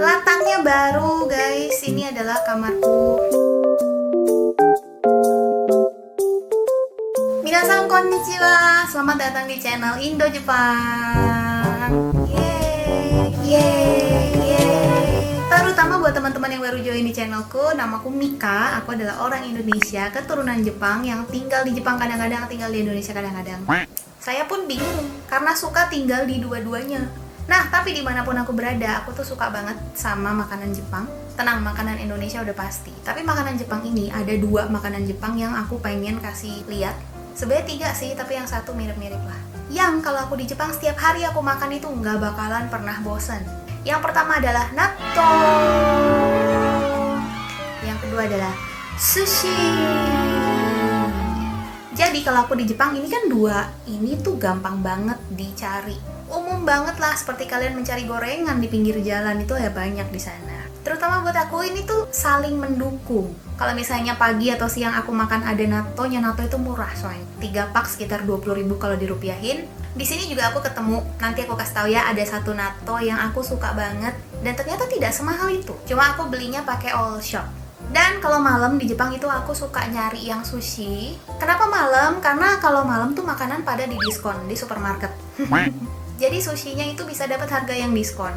Lataknya baru guys, ini adalah kamarku. Minasan konnichiwa, selamat datang di channel Indo Jepang. Yeay. Terutama buat teman-teman yang baru join di channelku, namaku Mika. Aku adalah orang Indonesia keturunan Jepang yang tinggal di Jepang kadang-kadang, tinggal di Indonesia kadang-kadang. Saya pun bingung karena suka tinggal di dua-duanya. Nah, tapi dimanapun aku berada, aku tuh suka banget sama makanan Jepang. Tenang, makanan Indonesia udah pasti. Tapi makanan Jepang ini, ada 2 makanan Jepang yang aku pengen kasih lihat. Sebenarnya 3 sih, tapi yang satu mirip-mirip lah. Yang kalau aku di Jepang, setiap hari aku makan itu nggak bakalan pernah bosen. Yang pertama adalah natto. Yang kedua adalah sushi. Jadi kalau aku di Jepang ini kan 2, ini tuh gampang banget dicari. Umum banget lah, seperti kalian mencari gorengan di pinggir jalan, itu ya banyak di sana. Terutama buat aku ini tuh saling mendukung. Kalau misalnya pagi atau siang aku makan ada nattonya, natto itu murah soalnya. 3 pak sekitar 20.000 kalau dirupiahin. Di sini juga aku ketemu, nanti aku kasih tahu ya, ada satu natto yang aku suka banget dan ternyata tidak semahal itu. Cuma aku belinya pakai all shop. Dan kalau malam di Jepang itu aku suka nyari yang sushi. Kenapa malam? Karena kalau malam tuh makanan pada di diskon di supermarket. Jadi sushinya itu bisa dapat harga yang diskon.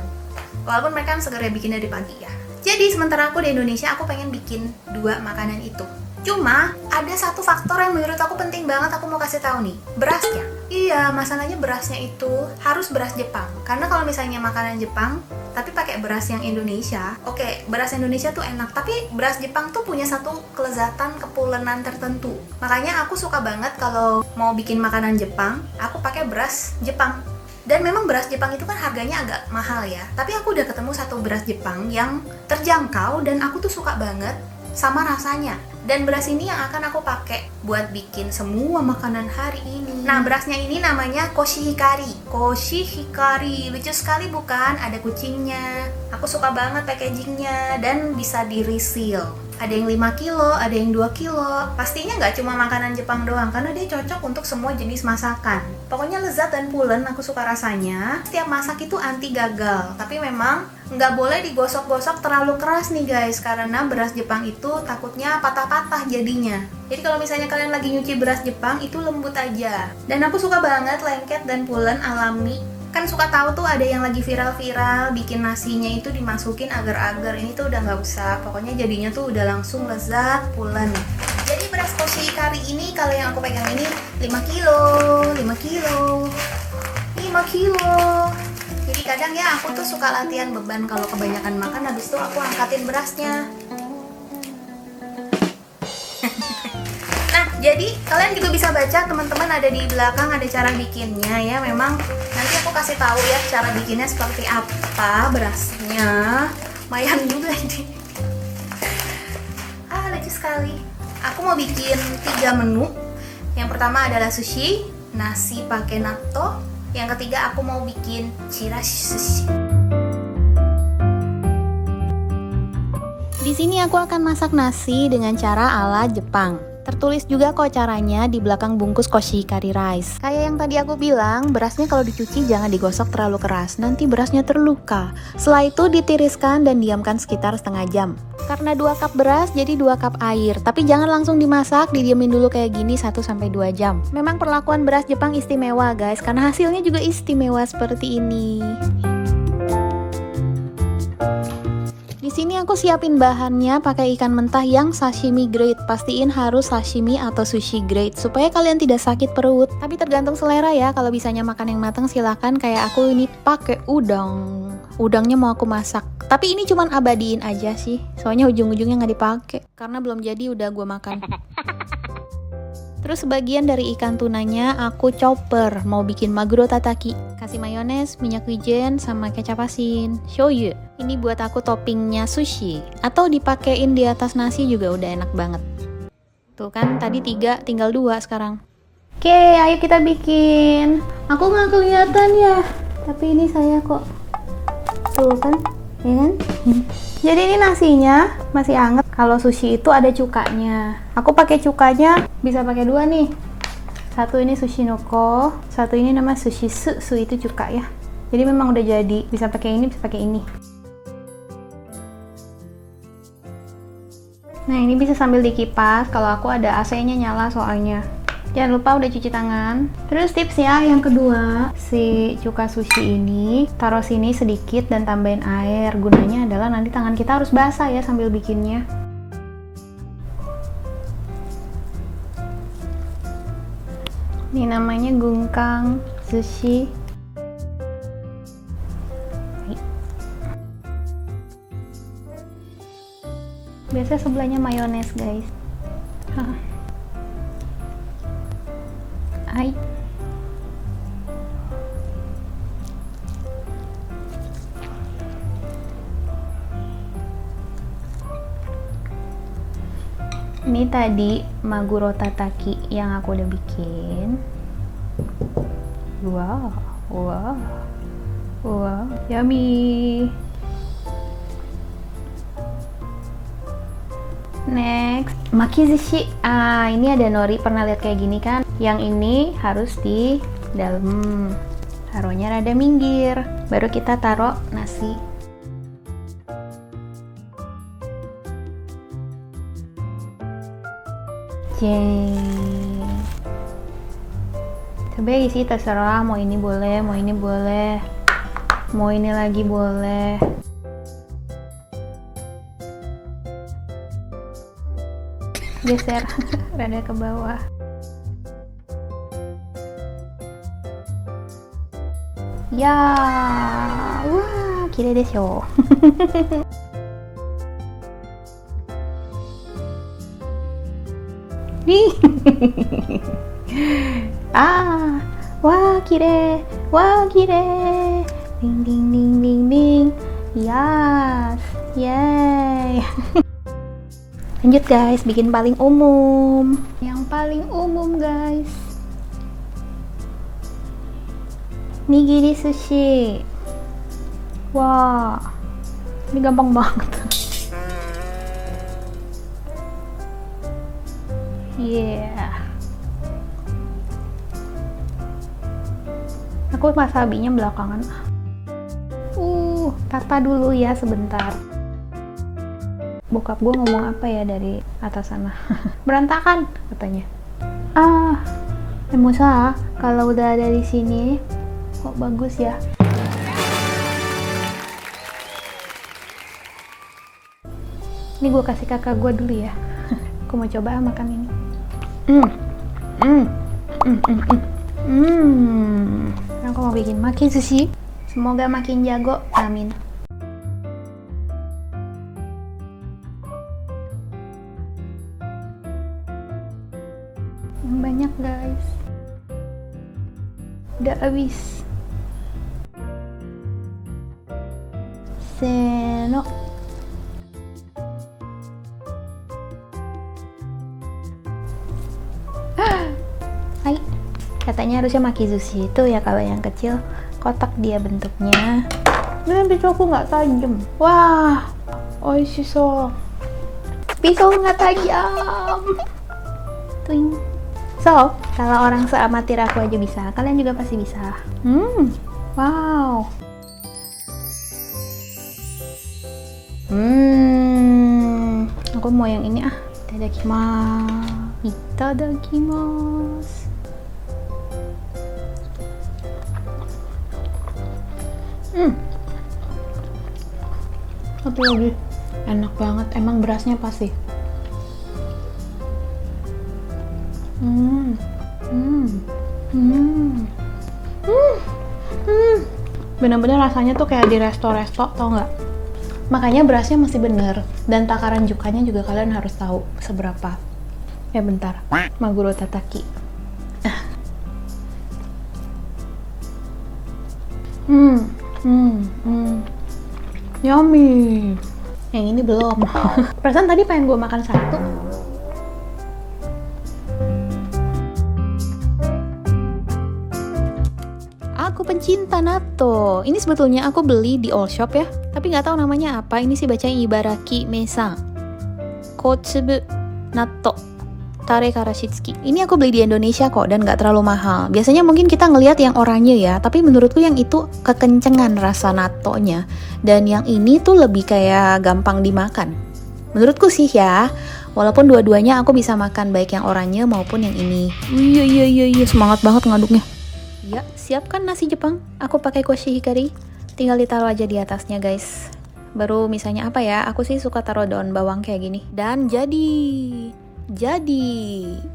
Walaupun mereka segera bikin dari pagi ya. Jadi sementara aku di Indonesia, aku pengen bikin 2 makanan itu. Cuma ada satu faktor yang menurut aku penting banget, aku mau kasih tahu nih, berasnya. Iya, masalahnya berasnya itu harus beras Jepang. Karena kalau misalnya makanan Jepang tapi pakai beras yang Indonesia, oke, beras Indonesia tuh enak, tapi beras Jepang tuh punya satu kelezatan kepulenan tertentu. Makanya aku suka banget kalau mau bikin makanan Jepang, aku pakai beras Jepang. Dan memang beras Jepang itu kan harganya agak mahal ya. Tapi aku udah ketemu satu beras Jepang yang terjangkau dan aku tuh suka banget sama rasanya. Dan beras ini yang akan aku pakai buat bikin semua makanan hari ini. Nah, berasnya ini namanya Koshihikari. Koshihikari, lucu sekali bukan? Ada kucingnya. Aku suka banget packagingnya dan bisa di-reseal. Ada yang 5 kilo, ada yang 2 kilo. Pastinya nggak cuma makanan Jepang doang, karena dia cocok untuk semua jenis masakan. Pokoknya lezat dan pulen, aku suka rasanya. Setiap masak itu anti gagal, tapi memang nggak boleh digosok-gosok terlalu keras nih guys, karena beras Jepang itu takutnya patah-patah jadinya. Jadi kalau misalnya kalian lagi nyuci beras Jepang, itu lembut aja. Dan aku suka banget lengket dan pulen alami. Kan suka tahu tuh ada yang lagi viral-viral bikin nasinya itu dimasukin agar-agar, ini tuh udah nggak usah. Pokoknya jadinya tuh udah langsung lezat, pulen. Jadi beras Koshihikari ini kalau yang aku pegang ini 5 kilo, 5 kilo, 5 kilo. Jadi kadang ya aku tuh suka latihan beban kalau kebanyakan makan, habis itu aku angkatin berasnya. Nah, jadi kalian juga bisa baca, teman-teman, ada di belakang ada cara bikinnya ya. Memang nanti aku kasih tahu ya cara bikinnya seperti apa berasnya. Lumayan juga ini. Lucu sekali. Aku mau bikin 3 menu. Yang pertama adalah sushi, nasi pakai natto. Yang ketiga aku mau bikin chirashi sushi. Di sini aku akan masak nasi dengan cara ala Jepang. Tertulis juga kok caranya di belakang bungkus Koshihikari rice. Kayak yang tadi aku bilang, berasnya kalau dicuci jangan digosok terlalu keras, nanti berasnya terluka. Setelah itu ditiriskan dan diamkan sekitar setengah jam. Karena 2 cup beras jadi 2 cup air, tapi jangan langsung dimasak, didiamin dulu kayak gini 1-2 jam. Memang perlakuan beras Jepang istimewa guys, karena hasilnya juga istimewa seperti ini. Di sini aku siapin bahannya pakai ikan mentah yang sashimi grade. Pastiin harus sashimi atau sushi grade supaya kalian tidak sakit perut. Tapi tergantung selera ya. Kalau bisanya makan yang matang silakan. Kayak aku ini pakai udang. Udangnya mau aku masak. Tapi ini cuman abadiin aja sih. Soalnya ujung-ujungnya nggak dipakai karena belum jadi udah gue makan. Terus sebagian dari ikan tunanya aku chopper, mau bikin maguro tataki. Kasih mayones, minyak wijen, sama kecap asin, shoyu. Ini buat aku toppingnya sushi. Atau dipakein di atas nasi juga udah enak banget. Tuh kan, tadi 3, tinggal 2 sekarang. Oke, ayo kita bikin. Aku nggak kelihatan ya, tapi ini saya kok. Tuh kan, ya kan? Jadi ini nasinya masih hangat. Kalau sushi itu ada cukanya. Aku pakai cukanya bisa pakai 2 nih. Satu ini sushi noko, satu ini nama sushi su itu cuka ya. Jadi memang udah jadi. Bisa pakai ini, bisa pakai ini. Nah, ini bisa sambil dikipas. Kalau aku ada AC-nya nyala soalnya. Jangan lupa udah cuci tangan. Terus tips ya yang kedua, si cuka sushi ini taruh sini sedikit dan tambahin air. Gunanya adalah nanti tangan kita harus basah ya sambil bikinnya. Ini namanya gungkang sushi. Biasanya sebelahnya mayones, guys. Hai. Ini tadi maguro tataki yang aku udah bikin. Wow, wow, wow, yummy. Next, makizushi. Ini ada nori, pernah lihat kayak gini kan? Yang ini harus di dalam. Taruhnya rada minggir. Baru kita taruh nasi. Jeng. Sebenarnya isi terserah, mau ini boleh, mau ini boleh. Mau ini lagi boleh. Geser rada ke bawah. Ya, wah, kirei desho. Nih. Wah, kirei. Wah, kirei. Ding ding ding ding ding. Yes. Yay. Lanjut guys, bikin paling umum. Yang paling umum guys, nigiri sushi. Wah, ini gampang banget. Yeah. Aku wasabinya belakangan. Tata dulu ya sebentar. Bokap gue ngomong apa ya dari atas sana? Berantakan katanya. Musa, kalau udah ada di sini kok bagus ya. Ini gue kasih kakak gue dulu ya. Aku mau coba makan ini. Aku mau bikin makin sushi. Semoga makin jago. Amin. Yang banyak guys. Udah habis. Seno. Hai. Katanya harusnya makizushi itu ya kalau yang kecil kotak dia bentuknya. Ini pisauku nggak tajam. Wah, oishiso. Pisau nggak tajam. Twing. So, kalau orang seamatir aku aja bisa, kalian juga pasti bisa. Wow. Aku mau yang ini ah. Itadakimasu. Itadakimasu. Satu lagi. Enak banget, emang berasnya pas sih. Bener-bener rasanya tuh kayak di resto-resto, tau nggak? Makanya berasnya masih bener, dan takaran cukanya juga kalian harus tahu seberapa. Ya bentar, maguro tataki. Yummy. Yang ini belum. Perasaan tadi pengen gue makan satu. Aku pencinta natto. Ini sebetulnya aku beli di all shop ya, tapi nggak tahu namanya apa. Ini sih bacanya Ibaraki Mesa Kotsubu Natto Tare Karashitsuki. Ini aku beli di Indonesia kok dan nggak terlalu mahal. Biasanya mungkin kita ngelihat yang oranye ya, tapi menurutku yang itu kekencengan rasa nattonya, dan yang ini tuh lebih kayak gampang dimakan. Menurutku sih ya, walaupun dua-duanya aku bisa makan, baik yang oranye maupun yang ini. Iya, semangat banget ngaduknya. Ya, siapkan nasi Jepang. Aku pakai koshihikari. Tinggal ditaruh aja di atasnya guys. Baru misalnya apa ya, aku sih suka taruh daun bawang kayak gini. Dan jadi,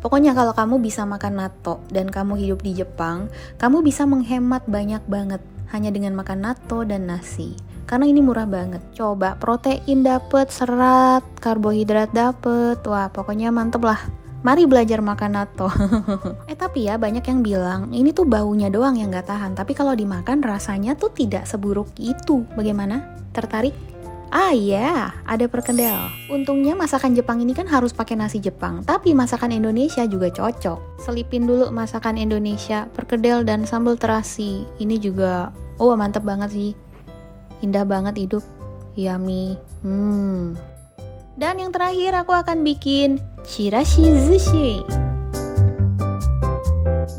pokoknya kalau kamu bisa makan natto dan kamu hidup di Jepang, kamu bisa menghemat banyak banget hanya dengan makan natto dan nasi. Karena ini murah banget. Coba, protein dapet, serat, karbohidrat dapet. Wah, pokoknya mantep lah. Mari belajar makan natto. Tapi ya banyak yang bilang ini tuh baunya doang yang gak tahan. Tapi kalau dimakan rasanya tuh tidak seburuk itu. Bagaimana? Tertarik? Ah ya, ada perkedel. Untungnya masakan Jepang ini kan harus pakai nasi Jepang, tapi masakan Indonesia juga cocok. Selipin dulu masakan Indonesia, perkedel dan sambal terasi. Ini juga, mantep banget sih. Indah banget hidup. Yummy. Dan yang terakhir aku akan bikin chirashi zushi.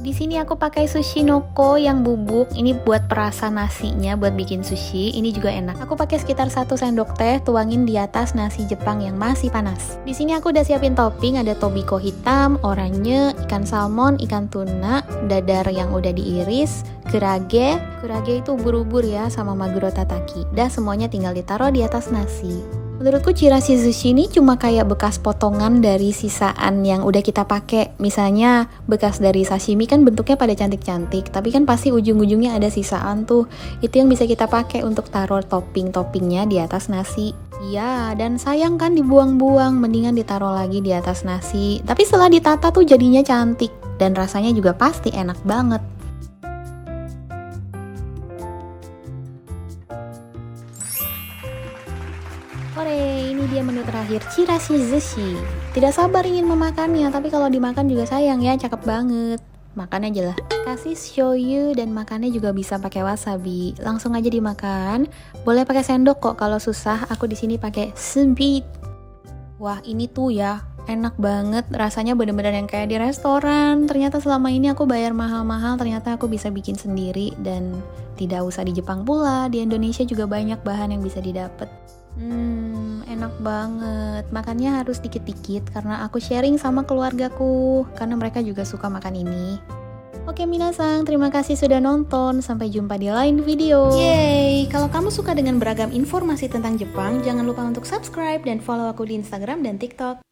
Di sini aku pakai sushi noko yang bubuk. Ini buat perasa nasinya buat bikin sushi. Ini juga enak. Aku pakai sekitar 1 sendok teh, tuangin di atas nasi Jepang yang masih panas. Di sini aku udah siapin topping, ada tobiko hitam, oranye, ikan salmon, ikan tuna, dadar yang udah diiris, kurage itu ubur-ubur ya, sama maguro tataki. Dah semuanya tinggal ditaruh di atas nasi. Menurutku chirashi zushi ini cuma kayak bekas potongan dari sisaan yang udah kita pakai. Misalnya bekas dari sashimi kan bentuknya pada cantik-cantik, tapi kan pasti ujung-ujungnya ada sisaan tuh. Itu yang bisa kita pakai untuk taruh topping-toppingnya di atas nasi. Ya, dan sayang kan dibuang-buang, mendingan ditaruh lagi di atas nasi. Tapi setelah ditata tuh jadinya cantik dan rasanya juga pasti enak banget. Ini dia menu terakhir, chirashi zushi. Tidak sabar ingin memakannya, tapi kalau dimakan juga sayang ya, cakep banget. Makan aja lah. Kasih shoyu dan makannya juga bisa pakai wasabi. Langsung aja dimakan. Boleh pakai sendok kok kalau susah. Aku di sini pakai sempit. Wah, ini tuh ya enak banget. Rasanya bener-bener yang kayak di restoran. Ternyata selama ini aku bayar mahal-mahal, ternyata aku bisa bikin sendiri dan tidak usah di Jepang pula. Di Indonesia juga banyak bahan yang bisa didapat. Enak banget. Makannya harus dikit-dikit karena aku sharing sama keluargaku, karena mereka juga suka makan ini. Oke minasang, terima kasih sudah nonton. Sampai jumpa di lain video. Yeay, kalau kamu suka dengan beragam informasi tentang Jepang, jangan lupa untuk subscribe dan follow aku di Instagram dan TikTok.